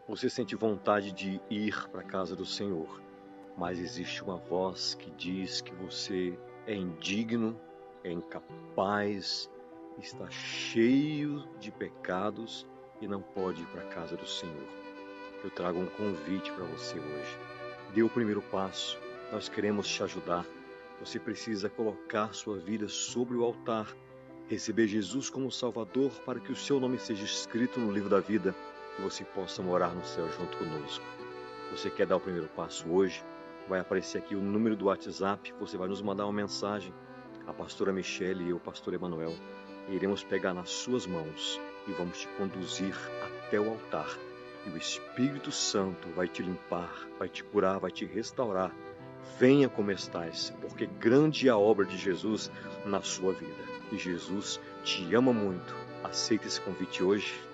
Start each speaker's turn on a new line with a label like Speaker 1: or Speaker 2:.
Speaker 1: Você sente vontade de ir para a casa do Senhor, mas existe uma voz que diz que você é indigno, é incapaz, está cheio de pecados e não pode ir para a casa do Senhor. Eu trago um convite para você hoje. Dê o primeiro passo, nós queremos te ajudar. Você precisa colocar sua vida sobre o altar, receber Jesus como Salvador para que o seu nome seja escrito no livro da vida e você possa morar no céu junto conosco. Você quer dar o primeiro passo hoje? Vai aparecer aqui o número do WhatsApp, você vai nos mandar uma mensagem. A pastora Michele e eu, o pastor Emanuel, iremos pegar nas suas mãos e vamos te conduzir até o altar. E o Espírito Santo vai te limpar, vai te curar, vai te restaurar. Venha como estás, porque grande é a obra de Jesus na sua vida. E Jesus te ama muito. Aceita esse convite hoje.